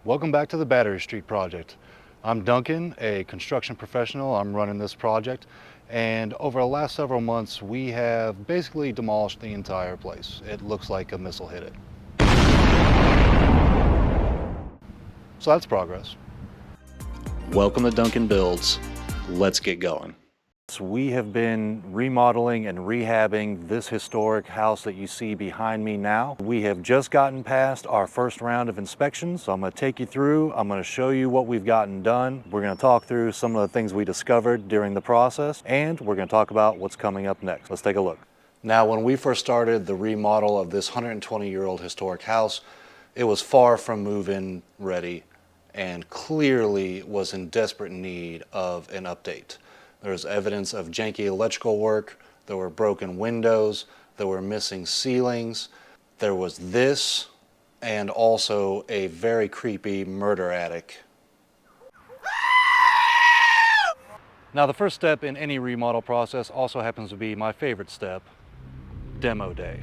Welcome back to the Battery Street Project. I'm Duncan, a construction professional. I'm running this project, and over the last several months we have basically demolished the entire place. It looks like a missile hit it. So that's progress. Welcome to Duncan Builds. Let's get going. We have been remodeling and rehabbing this historic house that you see behind me now. We have just gotten past our first round of inspections, so I'm going to take you through. I'm going to show you what we've gotten done. We're going to talk through some of the things we discovered during the process, and we're going to talk about what's coming up next. Let's take a look. Now, when we first started the remodel of this 120-year-old historic house, it was far from move-in ready and clearly was in desperate need of an update. There was evidence of janky electrical work, there were broken windows, there were missing ceilings, there was this, and also a very creepy murder attic. Now, the first step in any remodel process also happens to be my favorite step, demo day.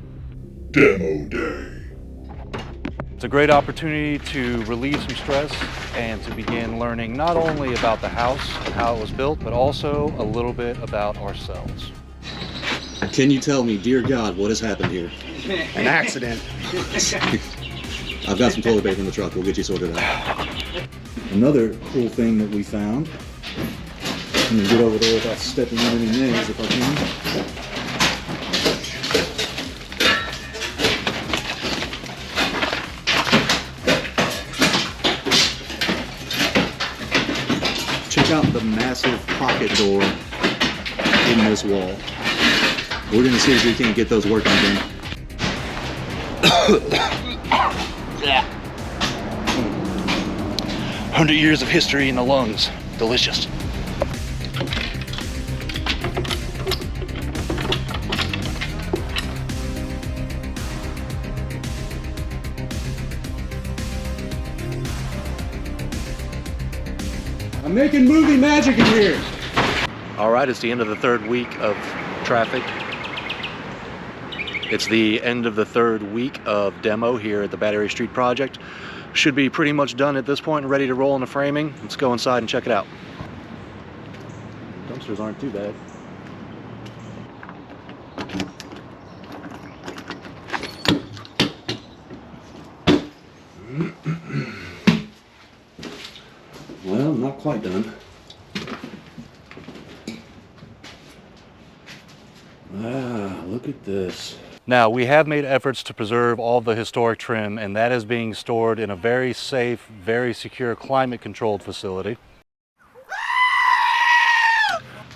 Demo day. It's a great opportunity to relieve some stress and to begin learning not only about the house and how it was built, but also a little bit about ourselves. Can you tell me, dear God, what has happened here? An accident. I've got some toilet paper in the truck. We'll get you sorted out. Another cool thing that we found. I'm gonna get over there without stepping on any nails if I can. Check out the massive pocket door in this wall. We're gonna see if we can't get those working again. 100 years of history in the lungs. Delicious. I'm making movie magic in here. All right, it's the end of the third week of traffic. It's the end of the third week of demo here at the Battery Street Project. Should be pretty much done at this point and ready to roll into framing. Let's go inside and check it out. Dumpsters aren't too bad. Well, not quite done. Ah, look at this. Now, we have made efforts to preserve all the historic trim, and that is being stored in a very safe, very secure, climate-controlled facility.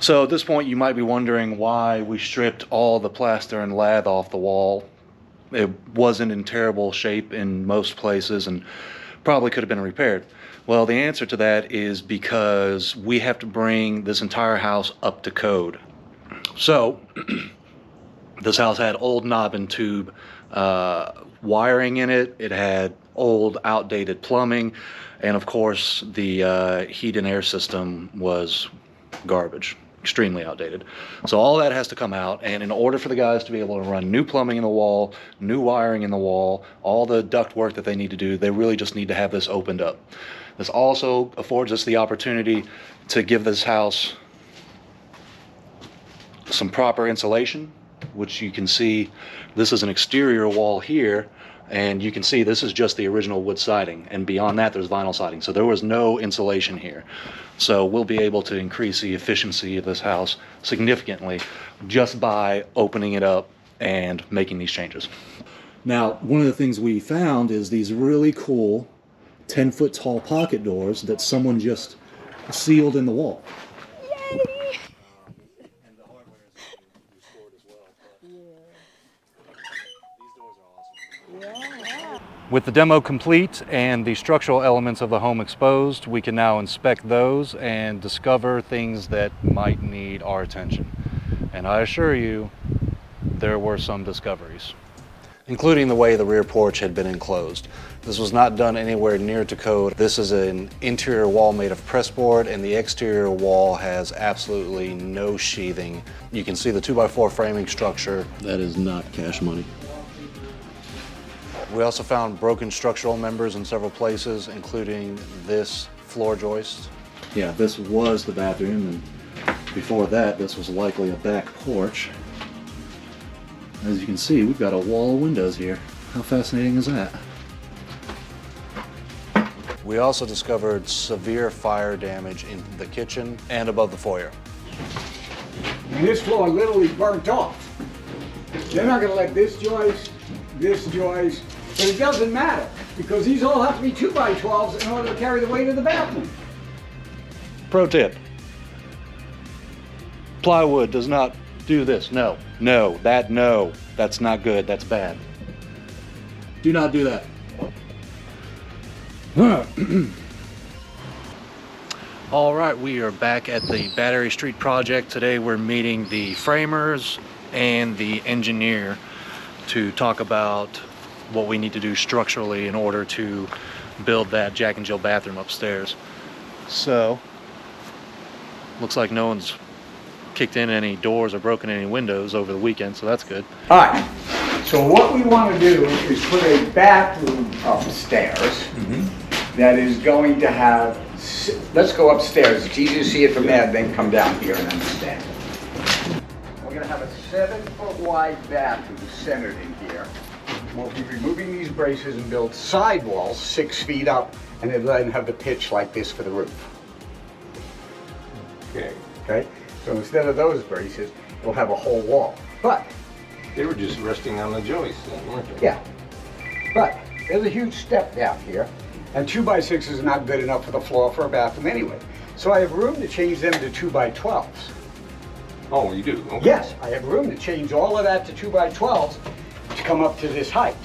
So at this point, you might be wondering why we stripped all the plaster and lath off the wall. It wasn't in terrible shape in most places and probably could have been repaired. Well, the answer to that is because we have to bring this entire house up to code. So, this house had old knob and tube wiring in it. It had old, outdated plumbing. And of course, the heat and air system was garbage, extremely outdated. So all that has to come out. And in order for the guys to be able to run new plumbing in the wall, new wiring in the wall, all the duct work that they need to do, they really just need to have this opened up. This also affords us the opportunity to give this house some proper insulation, which you can see this is an exterior wall here, and you can see this is just the original wood siding, and beyond that there's vinyl siding. So there was no insulation here. So we'll be able to increase the efficiency of this house significantly just by opening it up and making these changes. Now, one of the things we found is these really cool 10-foot tall pocket doors that someone just sealed in the wall. Yay! And the hardware is restored as well. These doors are awesome. Yeah. With the demo complete and the structural elements of the home exposed, we can now inspect those and discover things that might need our attention. And I assure you, there were some discoveries, including the way the rear porch had been enclosed. This was not done anywhere near to code. This is an interior wall made of pressboard, and the exterior wall has absolutely no sheathing. You can see the 2x4 framing structure. That is not cash money. We also found broken structural members in several places, including this floor joist. Yeah, this was the bathroom, and before that, this was likely a back porch. As you can see, we've got a wall of windows here. How fascinating is that? We also discovered severe fire damage in the kitchen and above the foyer. And this floor literally burnt off. They're not gonna let this joist, but it doesn't matter, because these all have to be 2x12s in order to carry the weight of the bathroom. Pro tip. Plywood does not do this. No, that's not good, that's bad. Do not do that. All right, we are back at the Battery Street project. Today we're meeting the framers and the engineer to talk about what we need to do structurally in order to build that Jack and Jill bathroom upstairs. So, looks like no one's kicked in any doors or broken any windows over the weekend, so that's good. All right, so what we want to do is put a bathroom upstairs that is going to have, let's go upstairs, it's easy to see it from there, then come down here and understand. We're going to have a 7-foot wide bathroom centered in here. We'll be removing these braces and build sidewalls 6 feet up, and then have the pitch like this for the roof. Okay? So instead of those braces, we'll have a whole wall. But They were just resting on the joist then, weren't they? yeah, but there's a huge step down here, and 2x6 is not good enough for the floor for a bathroom anyway. So I have room to change them to 2x12s. Oh, you do? Okay. Yes, I have room to change all of that to 2x12s to come up to this height.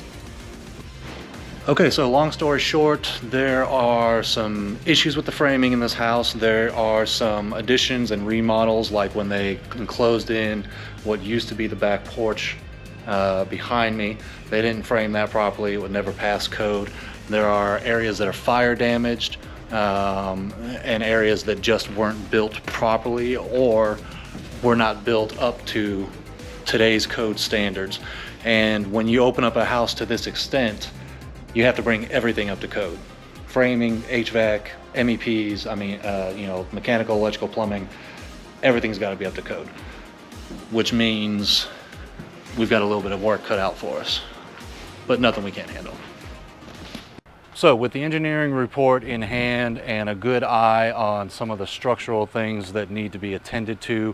Okay, so long story short, there are some issues with the framing in this house. There are some additions and remodels, like when they enclosed in what used to be the back porch behind me. They didn't frame that properly. It would never pass code. There are areas that are fire damaged and areas that just weren't built properly or were not built up to today's code standards. And when you open up a house to this extent, you have to bring everything up to code. Framing, HVAC, MEPs, mechanical, electrical, plumbing, everything's got to be up to code, which means we've got a little bit of work cut out for us, but nothing we can't handle. So with the engineering report in hand and a good eye on some of the structural things that need to be attended to,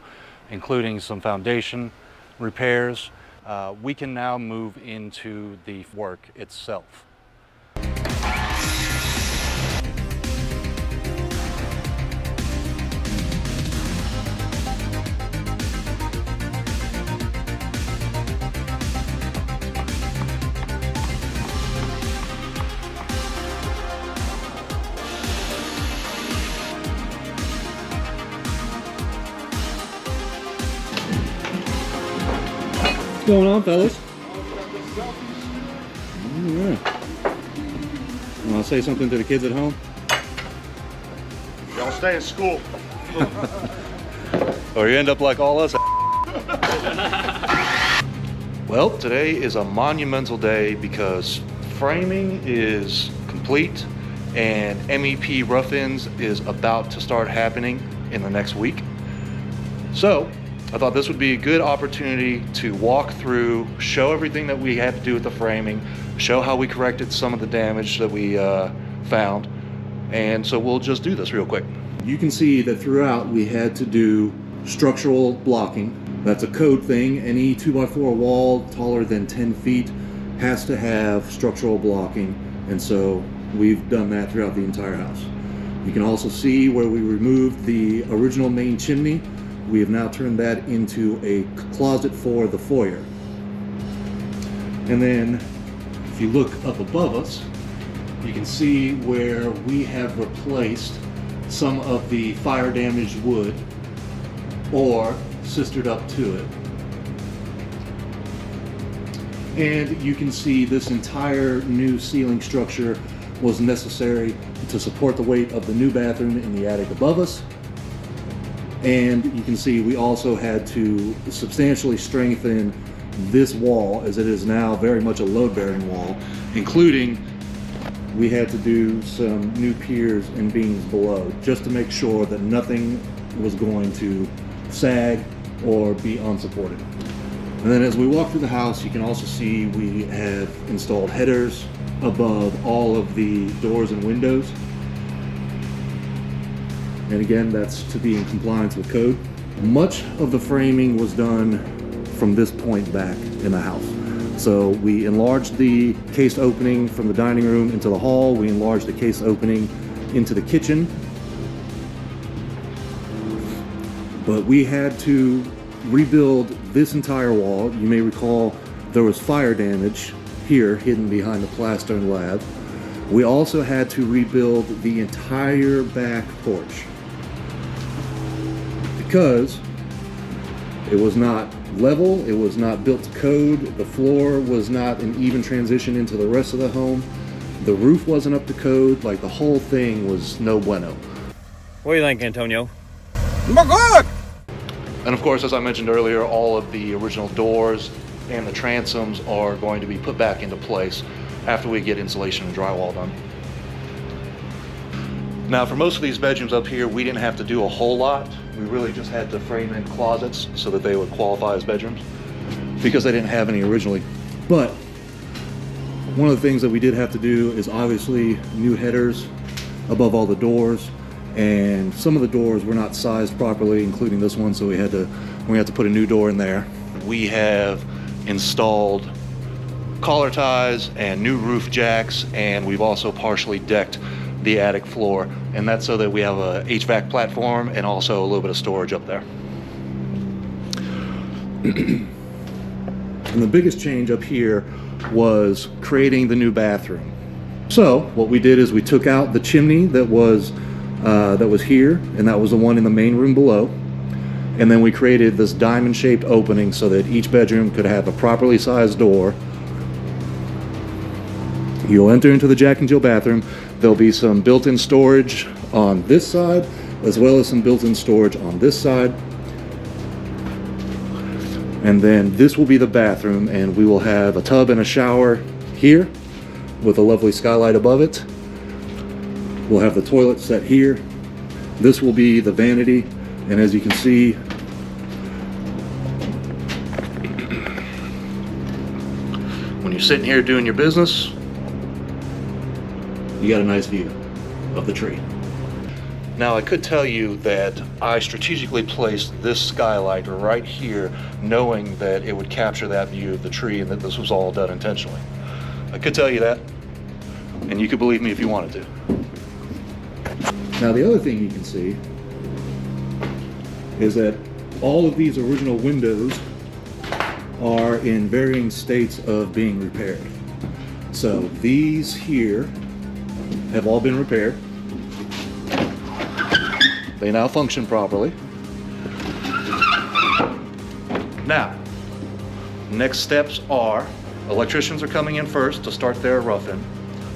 including some foundation repairs, we can now move into the work itself. What's going on, fellas? Alright. You want to say something to the kids at home? Y'all stay in school. Or you end up like all us. Well, today is a monumental day because framing is complete and MEP rough-ins is about to start happening in the next week. So I thought this would be a good opportunity to walk through, show everything that we had to do with the framing, show how we corrected some of the damage that we found. And so we'll just do this real quick. You can see that throughout we had to do structural blocking. That's a code thing. Any 2x4 wall taller than 10 feet has to have structural blocking, and so we've done that throughout the entire house. You can also see where we removed the original main chimney. We have now turned that into a closet for the foyer. And then if you look up above us, you can see where we have replaced some of the fire damaged wood or sistered up to it. And you can see this entire new ceiling structure was necessary to support the weight of the new bathroom in the attic above us. And you can see we also had to substantially strengthen this wall, as it is now very much a load-bearing wall, including we had to do some new piers and beams below just to make sure that nothing was going to sag or be unsupported. And then as we walk through the house, you can also see we have installed headers above all of the doors and windows. And again, that's to be in compliance with code. Much of the framing was done from this point back in the house. So we enlarged the case opening from the dining room into the hall. We enlarged the case opening into the kitchen. But we had to rebuild this entire wall. You may recall there was fire damage here hidden behind the plaster and lab. We also had to rebuild the entire back porch because it was not level, it was not built to code, the floor was not an even transition into the rest of the home, the roof wasn't up to code, like the whole thing was no bueno. What do you think, Antonio? And of course, as I mentioned earlier, all of the original doors and the transoms are going to be put back into place after we get insulation and drywall done. Now, for most of these bedrooms up here, we didn't have to do a whole lot. We really just had to frame in closets so that they would qualify as bedrooms because they didn't have any originally. But one of the things that we did have to do is obviously new headers above all the doors, and some of the doors were not sized properly, including this one, so we had to put a new door in there. We have installed collar ties and new roof jacks, and we've also partially decked the attic floor, and that's so that we have a HVAC platform and also a little bit of storage up there. And the biggest change up here was creating the new bathroom. So what we did is we took out the chimney that was here, and that was the one in the main room below, and then we created this diamond-shaped opening so that each bedroom could have a properly sized door. You'll enter into the Jack and Jill bathroom. There'll be some built-in storage on this side, as well as some built-in storage on this side. And then this will be the bathroom, and we will have a tub and a shower here with a lovely skylight above it. We'll have the toilet set here. This will be the vanity, and as you can see, when you're sitting here doing your business, you got a nice view of the tree. Now, I could tell you that I strategically placed this skylight right here, knowing that it would capture that view of the tree and that this was all done intentionally. I could tell you that, and you could believe me if you wanted to. Now, the other thing you can see is that all of these original windows are in varying states of being repaired. So these here have all been repaired. They now function properly. Now, next steps are, electricians are coming in first to start their rough-in.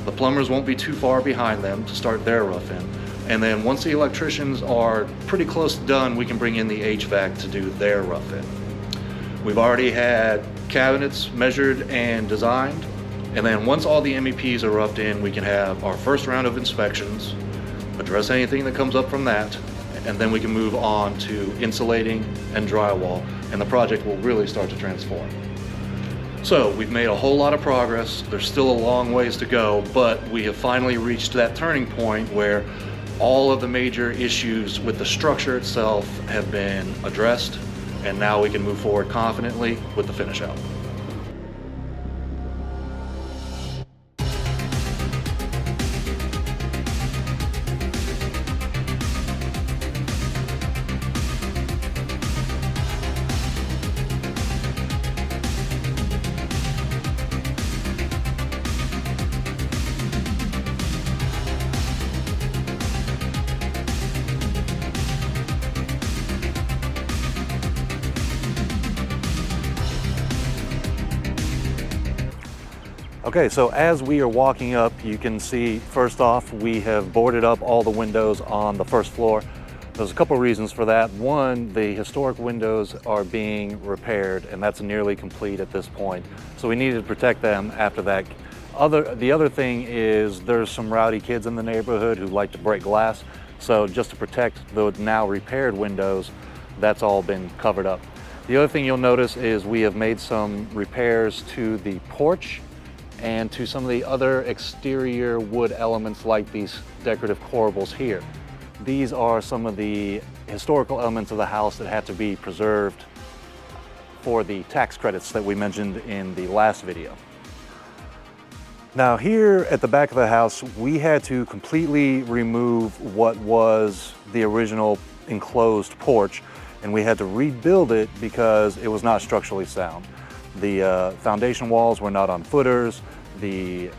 The plumbers won't be too far behind them to start their rough-in. And then once the electricians are pretty close to done, we can bring in the HVAC to do their rough-in. We've already had cabinets measured and designed. And then once all the MEPs are roughed in, we can have our first round of inspections, address anything that comes up from that, and then we can move on to insulating and drywall, and the project will really start to transform. So we've made a whole lot of progress. There's still a long ways to go, but we have finally reached that turning point where all of the major issues with the structure itself have been addressed, and now we can move forward confidently with the finish out. Okay, so as we are walking up, you can see, first off, we have boarded up all the windows on the first floor. There's a couple reasons for that. One, the historic windows are being repaired, and that's nearly complete at this point. So we needed to protect them after that. The other thing is there's some rowdy kids in the neighborhood who like to break glass. So just to protect the now repaired windows, that's all been covered up. The other thing you'll notice is we have made some repairs to the porch and to some of the other exterior wood elements like these decorative corbels here. These are some of the historical elements of the house that had to be preserved for the tax credits that we mentioned in the last video. Now here at the back of the house, we had to completely remove what was the original enclosed porch, and we had to rebuild it because it was not structurally sound. The foundation walls were not on footers, the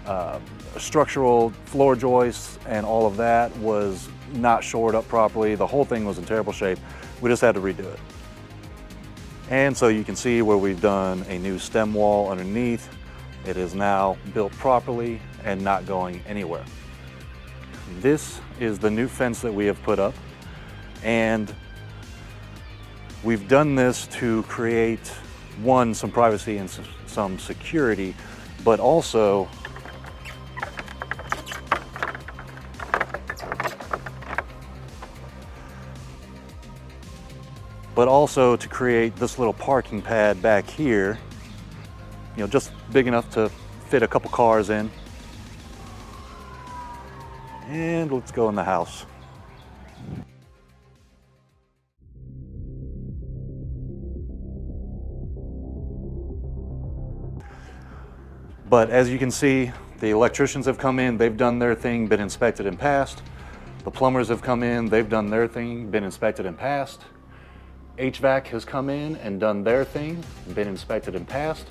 structural floor joists and all of that was not shored up properly. The whole thing was in terrible shape. We just had to redo it. And so you can see where we've done a new stem wall underneath. It is now built properly and not going anywhere. This is the new fence that we have put up, and we've done this to create, one, some privacy and some security, but also to create this little parking pad back here, you know, just big enough to fit a couple cars in. And let's go in the house. But as you can see, the electricians have come in, they've done their thing, been inspected and passed. The plumbers have come in, they've done their thing, been inspected and passed. HVAC has come in and done their thing, been inspected and passed.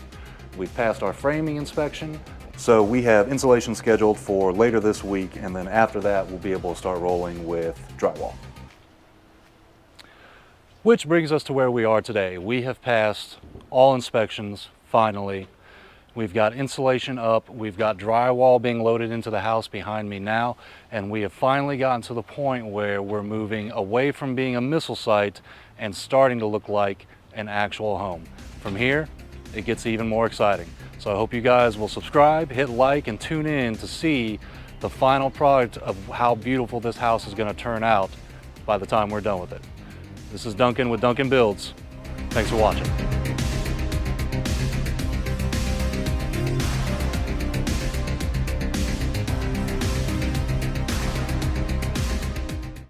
We've passed our framing inspection. So we have insulation scheduled for later this week, and then after that we'll be able to start rolling with drywall. Which brings us to where we are today. We have passed all inspections, finally. We've got insulation up, we've got drywall being loaded into the house behind me now, and we have finally gotten to the point where we're moving away from being a missile site and starting to look like an actual home. From here, it gets even more exciting. So I hope you guys will subscribe, hit like, and tune in to see the final product of how beautiful this house is going to turn out by the time we're done with it. This is Duncan with Duncan Builds. Thanks for watching.